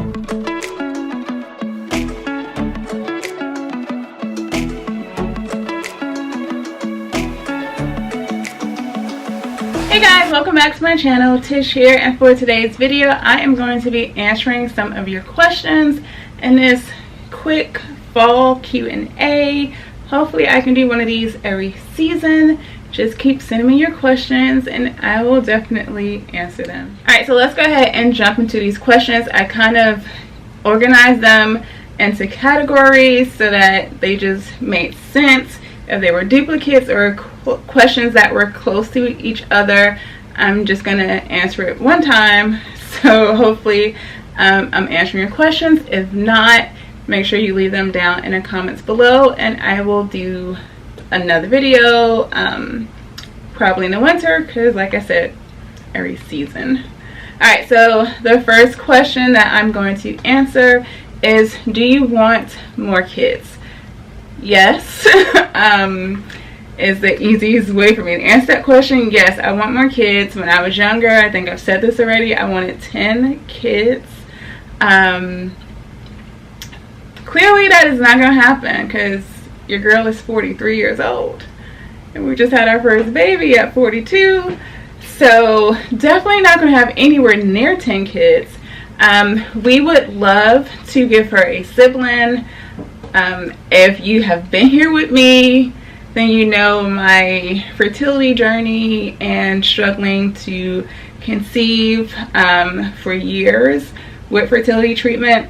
Hey guys, welcome back to my channel. Tish here, and for today's video I am going to be answering some of your questions in this quick fall Q&A. Hopefully I can do one of these every season. Just keep sending me your questions and I will definitely answer them. Alright, so let's go ahead and jump into these questions. I kind of organized them into categories so that they just made sense. If they were duplicates or questions that were close to each other, I'm just gonna answer it one time. So hopefully I'm answering your questions. If not, make sure you leave them down in the comments below and I will do another video probably in the winter, because like I said, every season. Alright, so the first question that I'm going to answer is, do you want more kids? Yes. Is the easiest way for me to answer that question. Yes, I want more kids. When I was younger, I think I've said this already, I wanted 10 kids. Clearly that is not going to happen because your girl is 43 years old and we just had our first baby at 42. So definitely not going to have anywhere near 10 kids. We would love to give her a sibling. If you have been here with me, then you know my fertility journey and struggling to conceive for years with fertility treatment.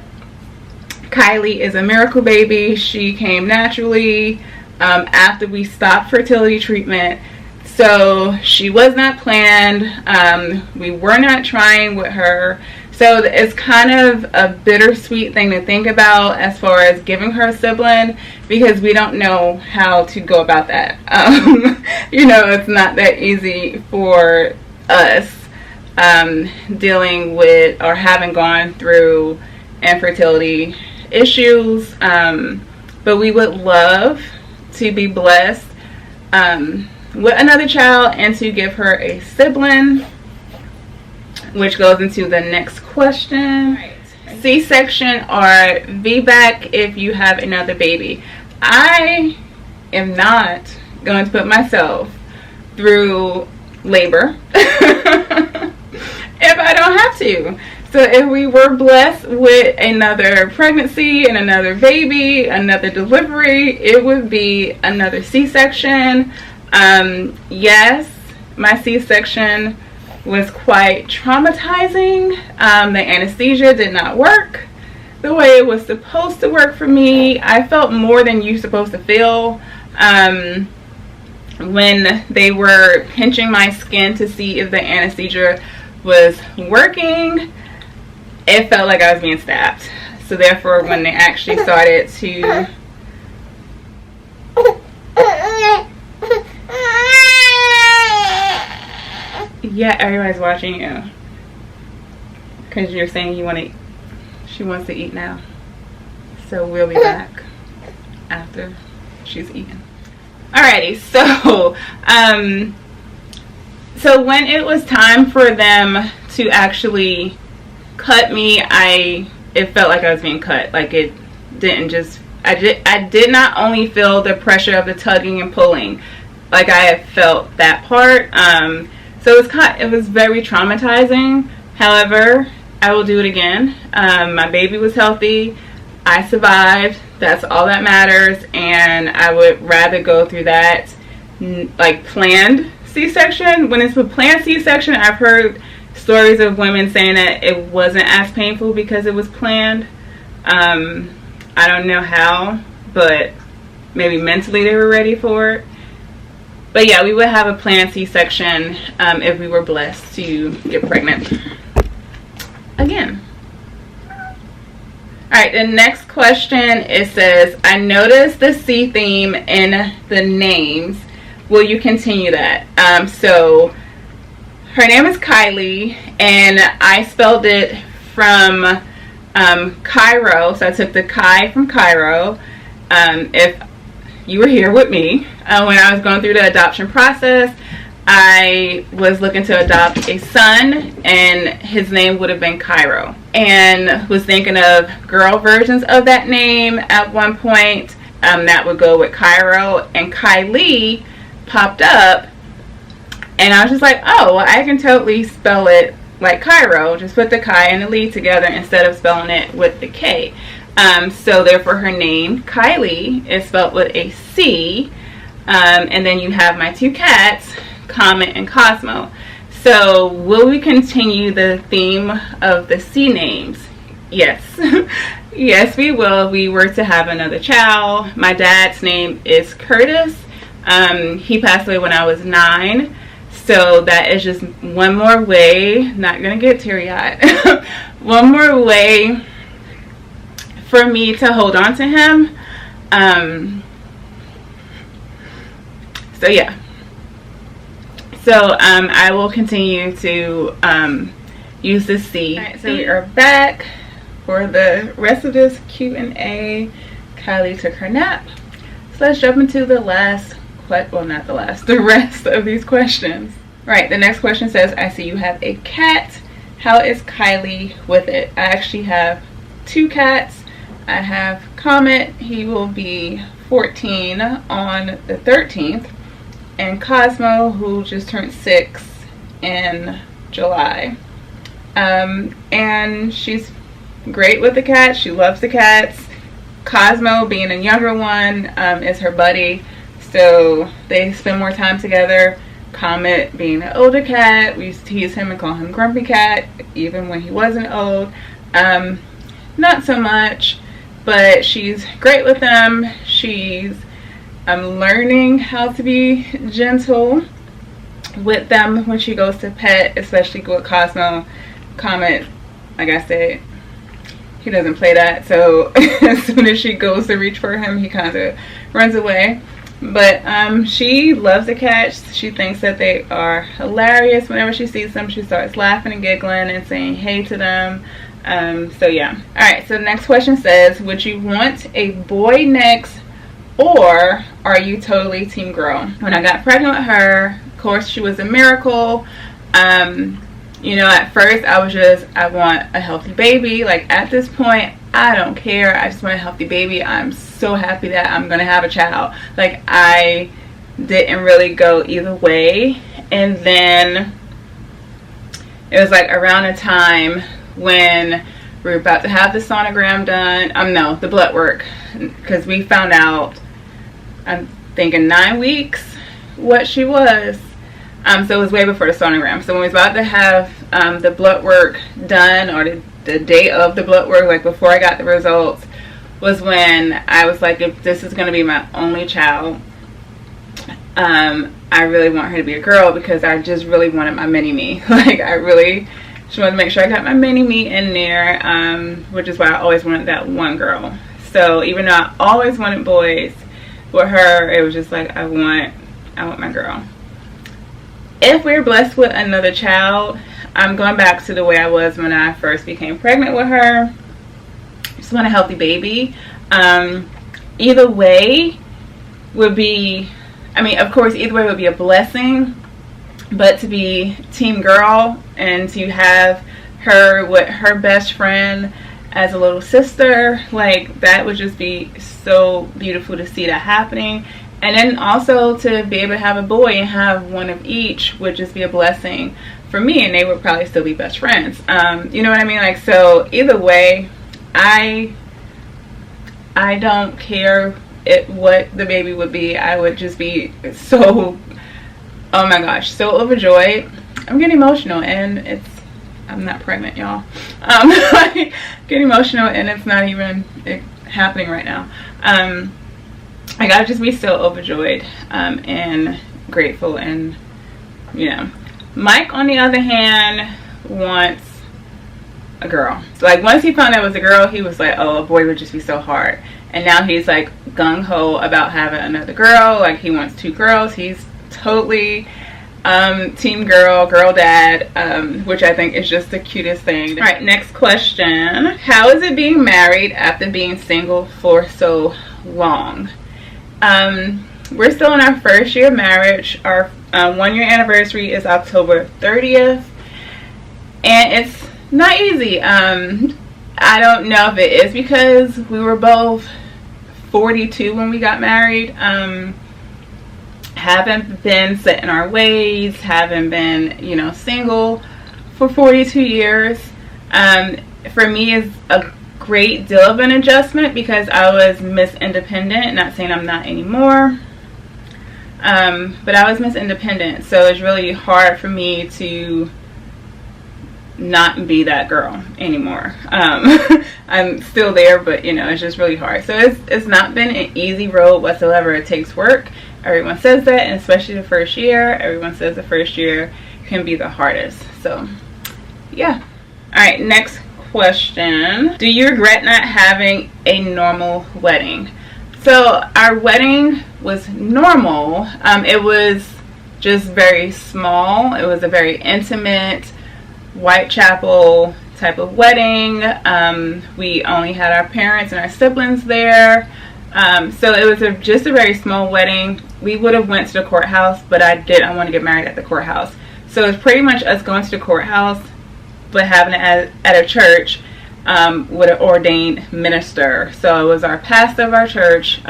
Kylie is a miracle baby. She came naturally after we stopped fertility treatment. So she was not planned. We were not trying with her. So it's kind of a bittersweet thing to think about as far as giving her a sibling, because we don't know how to go about that. You know, it's not that easy for us dealing with or having gone through infertility issues. But we would love to be blessed with another child and to give her a sibling, which goes into the next question. C-section or VBAC if you have another baby. I am not going to put myself through labor if I don't have to. So if we were blessed with another pregnancy and another baby, another delivery, it would be another C-section. Yes, my C-section was quite traumatizing. The anesthesia did not work the way it was supposed to work for me. I felt more than you're supposed to feel. When they were pinching my skin to see if the anesthesia was working, it felt like I was being stabbed. So therefore, when they actually started to yeah, everybody's watching you because you're saying you want to. She wants to eat now, so we'll be back after she's eaten. Alrighty, so so when it was time for them to actually cut me, it felt like I was being cut. Like it didn't just. I did not only feel the pressure of the tugging and pulling, like I had felt that part. So it was very traumatizing. However, I will do it again. My baby was healthy. I survived. That's all that matters. And I would rather go through that like planned C-section. When it's a planned C-section, I've heard stories of women saying that it wasn't as painful because it was planned. I don't know how, but maybe mentally they were ready for it. But yeah, we would have a planned C-section if we were blessed to get pregnant again. Alright, the next question, it says, I noticed the C theme in the names. Will you continue that? So her name is Kylie, and I spelled it from Cairo. So I took the Chi from Cairo. If you were here with me when I was going through the adoption process, I was looking to adopt a son, and his name would have been Cairo, and was thinking of girl versions of that name at one point. That would go with Cairo, and Kylie popped up, and I was just like, oh, well, I can totally spell it like Cairo, just put the Kai and the Lee together instead of spelling it with the K. So therefore her name, Kylie, is spelled with a C. And then you have my two cats, Comet and Cosmo. So will we continue the theme of the C names? Yes. Yes, we will. We were to have another child. My dad's name is Curtis. He passed away when I was 9. So that is just one more way, not gonna get teary-eyed, one more way for me to hold on to him. So yeah. So I will continue to use this C. Alright, so we are back for the rest of this Q&A. Kylie took her nap. So let's jump into the last, well, not the last, the rest of these questions. Right, the next question says, I see you have a cat. How is Kylie with it? I actually have 2 cats. I have Comet, he will be 14 on the 13th, and Cosmo, who just turned 6 in July. And she's great with the cats. She loves the cats. Cosmo, being a younger one, is her buddy, so they spend more time together. Comet, being an older cat, we used to tease him and call him Grumpy Cat, even when he wasn't old. Not so much, but she's great with them. I'm learning how to be gentle with them when she goes to pet, especially with Cosmo. Comet, like I said, he doesn't play that, so as soon as she goes to reach for him, he kind of runs away. But she loves the cats. She thinks that they are hilarious. Whenever she sees them, she starts laughing and giggling and saying hey to them. So yeah. Alright, so the next question says, would you want a boy next, or are you totally team girl? When I got pregnant with her, of course she was a miracle. You know, at first I want a healthy baby. Like, at this point, I don't care. I just want a healthy baby. I'm so happy that I'm gonna have a child. Like, I didn't really go either way. And then it was like around a time when we were about to have the sonogram done. No, the blood work, because we found out, I'm thinking 9 weeks, what she was. So it was way before the sonogram. So when we was about to have the blood work done, or the day of the blood work, like before I got the results, was when I was like, if this is going to be my only child, I really want her to be a girl, because I just really wanted my mini-me. Like, I really just wanted to make sure I got my mini-me in there, which is why I always wanted that one girl. So even though I always wanted boys, with her, it was just like, I want my girl. If we're blessed with another child, I'm going back to the way I was when I first became pregnant with her. Just want a healthy baby. Either way would be, I mean, of course, either way would be a blessing. But to be team girl and to have her with her best friend as a little sister, like, that would just be so beautiful to see that happening. And then also to be able to have a boy and have one of each would just be a blessing for me, and they would probably still be best friends. You know what I mean? Like, so either way, I don't care what the baby would be. I would just be so, oh my gosh, so overjoyed. I'm getting emotional, and I'm not pregnant, y'all. Getting emotional, and it's not even happening right now. I gotta just be so overjoyed and grateful. And you know, Mike, on the other hand, wants a girl. So, like, once he found out it was a girl, he was like, oh, a boy would just be so hard. And now he's like gung-ho about having another girl. Like, he wants 2 girls. He's totally team girl dad, which I think is just the cutest thing. All right, next question. How is it being married after being single for so long? we're still in our first year of marriage. Our 1-year anniversary is October 30th, and it's not easy. I don't know if it is because we were both 42 when we got married. Haven't been set in our ways, haven't been, you know, single for 42 years. For me, it's a great deal of an adjustment because I was Miss Independent. Not saying I'm not anymore, but I was Miss Independent, so it's really hard for me to not be that girl anymore. I'm still there, but you know, it's just really hard. So it's not been an easy road whatsoever. It takes work. Everyone says that, and especially the first year. Everyone says the first year can be the hardest. So yeah. All right, next question. Do you regret not having a normal wedding? So our wedding was normal. It was just very small. It was a very intimate Whitechapel type of wedding. We only had our parents and our siblings there. So it was just a very small wedding. We would have went to the courthouse, but I want to get married at the courthouse. So it's pretty much us going to the courthouse, but having it at a church with an ordained minister. So it was our pastor of our church.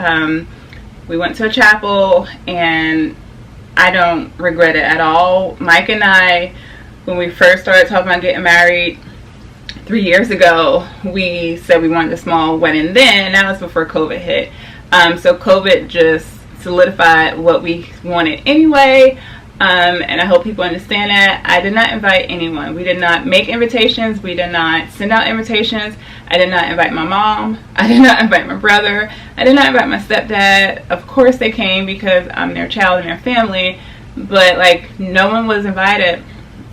We went to a chapel, and I don't regret it at all. Mike and I, when we first started talking about getting married 3 years ago, we said we wanted a small wedding then, and that was before COVID hit. So COVID just solidified what we wanted anyway. And I hope people understand that. I did not invite anyone. We did not make invitations. We did not send out invitations. I did not invite my mom. I did not invite my brother. I did not invite my stepdad. Of course they came because I'm their child and their family. But like, no one was invited,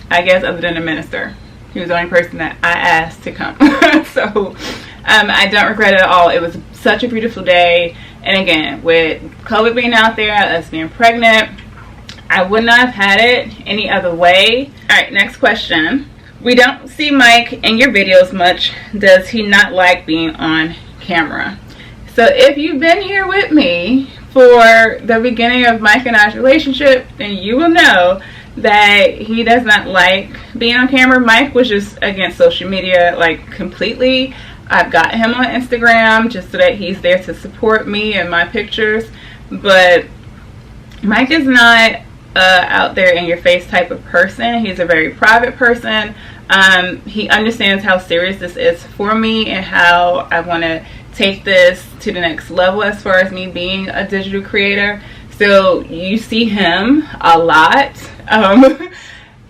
I guess, other than the minister. He was the only person that I asked to come. So I don't regret it at all. It was such a beautiful day. And again, with COVID being out there, us being pregnant, I would not have had it any other way. Alright, next question. We don't see Mike in your videos much. Does he not like being on camera? So if you've been here with me for the beginning of Mike and I's relationship, then you will know that he does not like being on camera. Mike was just against social media, like, completely. I've got him on Instagram just so that he's there to support me and my pictures, but Mike is not out there in your face type of person. He's a very private person. He understands how serious this is for me and how I want to take this to the next level as far as me being a digital creator. So you see him a lot,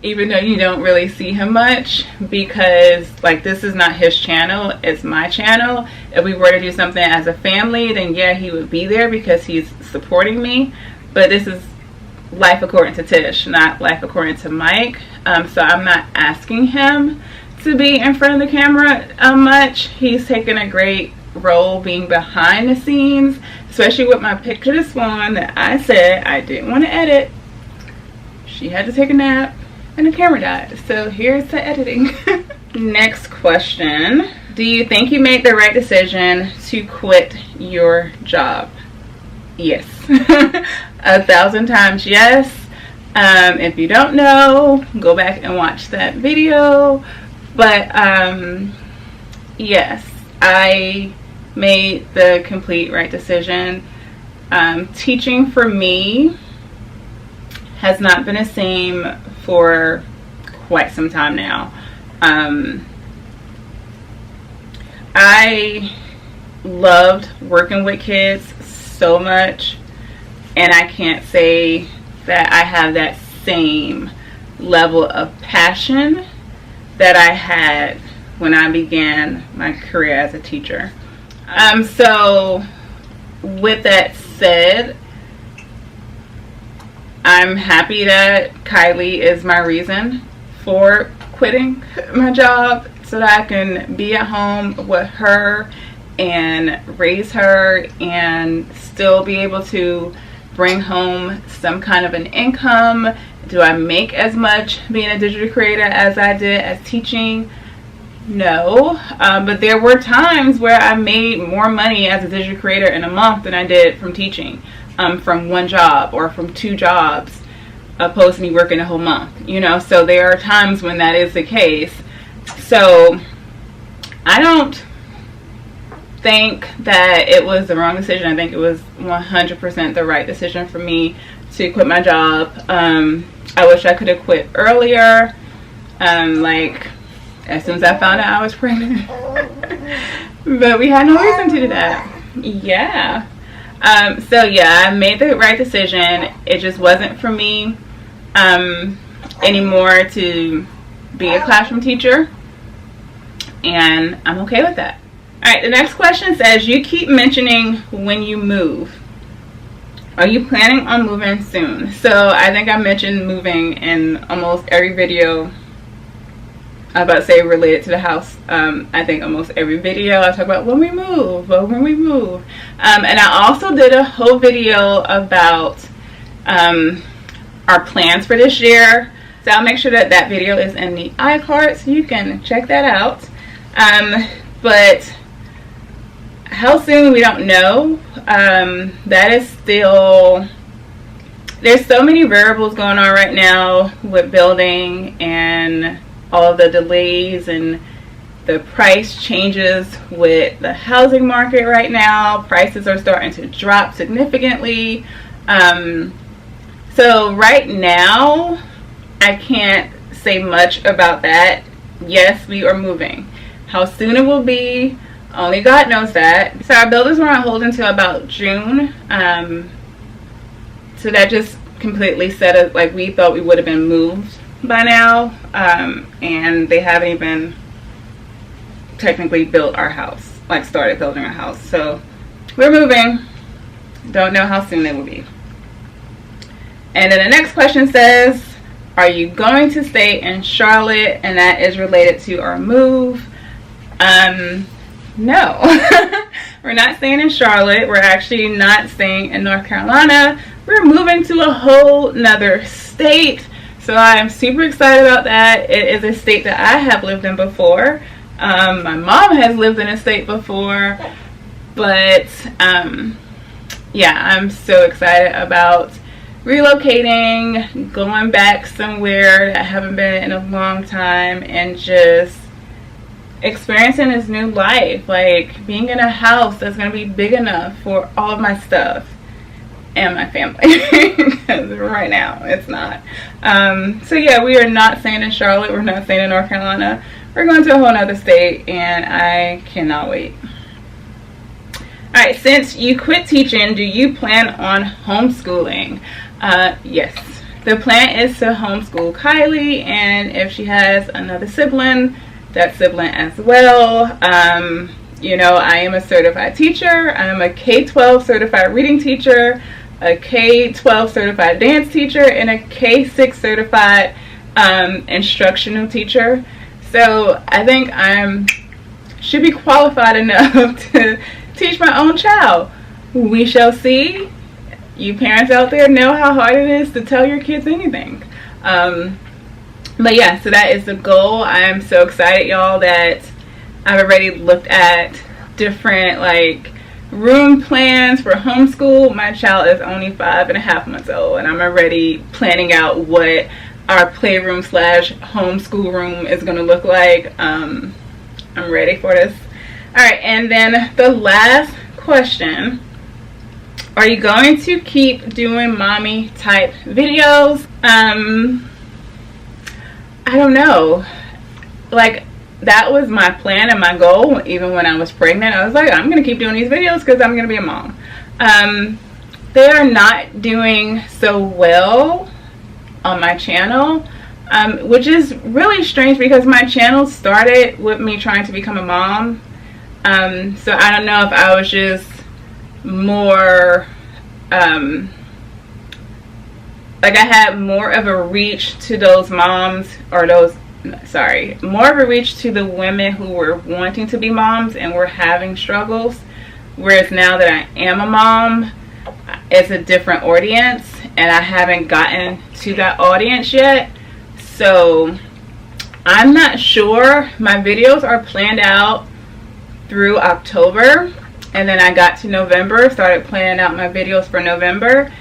even though you don't really see him much, because like, this is not his channel, it's my channel. If we were to do something as a family, then yeah, he would be there because he's supporting me. But this is life according to Tish, not life according to Mike. So I'm not asking him to be in front of the camera much. He's taken a great role being behind the scenes, especially with my picture this one that I said I didn't want to edit. She had to take a nap and the camera died. So here's the editing. Next question. Do you think you made the right decision to quit your job? Yes. 1,000 times yes. If you don't know, go back and watch that video. But yes, I made the complete right decision. Teaching for me has not been the same for quite some time now. I loved working with kids so much, and I can't say that I have that same level of passion that I had when I began my career as a teacher. So with that said, I'm happy that Kylie is my reason for quitting my job so that I can be at home with her and raise her and still be able to bring home some kind of an income. Do I make as much being a digital creator as I did as teaching? No, but there were times where I made more money as a digital creator in a month than I did from teaching. from one job or from 2 jobs, opposed to me working a whole month, you know. So there are times when that is the case. So I don't think that it was the wrong decision. I think it was 100% the right decision for me to quit my job. I wish I could have quit earlier, like as soon as I found out I was pregnant. But we had no reason to do that. Yeah. So yeah, I made the right decision. It just wasn't for me anymore to be a classroom teacher, and I'm okay with that. Alright, the next question says, you keep mentioning when you move. Are you planning on moving soon? So I think I mentioned moving in almost every video. I was about to say related to the house. I think almost every video I talk about when we move, when we move. And I also did a whole video about our plans for this year. So I'll make sure that that video is in the iCard so you can check that out. But how soon, we don't know. That is still, there's so many variables going on right now with building and all the delays and the price changes with the housing market right now. Prices are starting to drop significantly. So right now, I can't say much about that. Yes, we are moving. How soon it will be, only God knows that. So our builders were on hold until about June. So that just completely set us, like, we thought we would have been moved by now. And they haven't even technically built our house, like started building our house. So we're moving. Don't know how soon it will be. And then the next question says, are you going to stay in Charlotte? And that is related to our move. No. We're not staying in Charlotte. We're actually not staying in North Carolina. We're moving to a whole nother state. So I'm super excited about that. It is a state that I have lived in before. My mom has lived in a state before. But yeah, I'm so excited about relocating, going back somewhere that I haven't been in a long time, and just experiencing this new life, like being in a house that's going to be big enough for all of my stuff and my family, because right now it's not. So yeah, we are not staying in Charlotte. We're not staying in North Carolina. We're going to a whole nother state, and I cannot wait. Alright, since you quit teaching, do you plan on homeschooling? Yes. The plan is to homeschool Kylie, and if she has another sibling, that sibling as well. You know, I am a certified teacher. I'm a K-12 certified reading teacher, a K-12 certified dance teacher, and a K-6 certified instructional teacher. So I think I should be qualified enough to teach my own child. We shall see. You parents out there know how hard it is to tell your kids anything. But yeah, so that is the goal. I am so excited, y'all, that I've already looked at different like room plans for homeschool. My child is only 5.5 months old, and I'm already planning out what our playroom / homeschool room is going to look like. I'm ready for this. Alright, and then the last question. Are you going to keep doing mommy type videos? I don't know. Like, that was my plan and my goal. Even when I was pregnant, I was like, I'm going to keep doing these videos because I'm going to be a mom. They are not doing so well on my channel, which is really strange because my channel started with me trying to become a mom. So I don't know if I was just more like I had more of a reach to those moms, or more of a reach to the women who were wanting to be moms and were having struggles, whereas now that I am a mom, it's a different audience, and I haven't gotten to that audience yet. So I'm not sure. My videos are planned out through October, And then I got to November, started planning out my videos for November,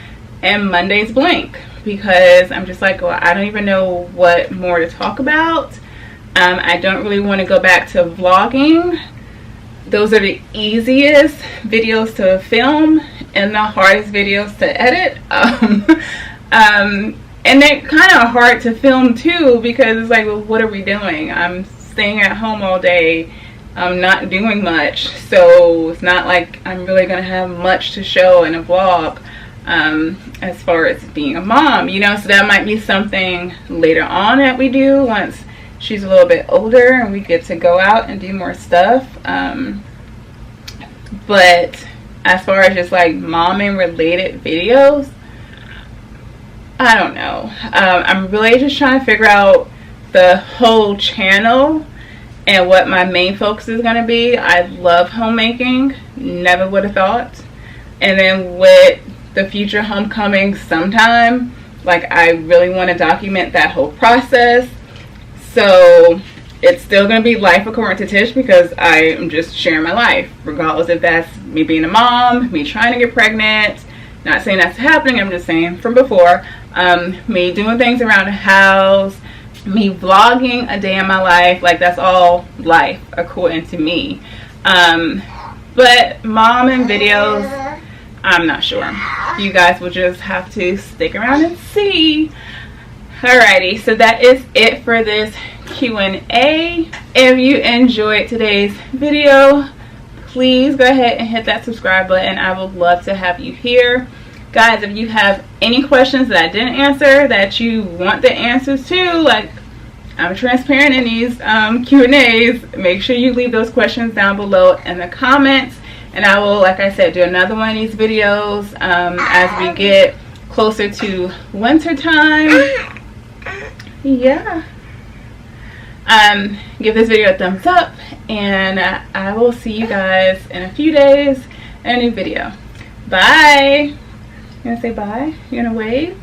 and Monday's blank because I'm just like, well, I don't even know what more to talk about. I don't really want to go back to vlogging. Those are the easiest videos to film and the hardest videos to edit. And they're kind of hard to film too because it's like, well, what are we doing? I'm staying at home all day. I'm not doing much, so it's not like I'm really gonna have much to show in a vlog as far as being a mom, you know. So that might be something later on that we do once she's a little bit older and we get to go out and do more stuff. But as far as just like momming related videos, I don't know. I'm really just trying to figure out the whole channel and what my main focus is going to be. I love homemaking, never would have thought. And then with the future homecoming sometime, like I really want to document that whole process. So it's still going to be life according to Tish because I am just sharing my life, regardless if that's me being a mom, me trying to get pregnant. Not saying that's happening, I'm just saying from before. Me doing things around the house, me vlogging a day in my life, like that's all life according to me. But mom and videos, I'm not sure. You guys will just have to stick around and see. Alrighty, so that is it for this Q&A. If you enjoyed today's video, please go ahead and hit that subscribe button. I would love to have you here. Guys, if you have any questions that I didn't answer that you want the answers to, like I'm transparent in these Q&As, make sure you leave those questions down below in the comments, and I will, like I said, do another one of these videos as we get closer to winter time. Yeah. Give this video a thumbs up, and I will see you guys in a few days in a new video. Bye. You gonna say bye? You gonna wave?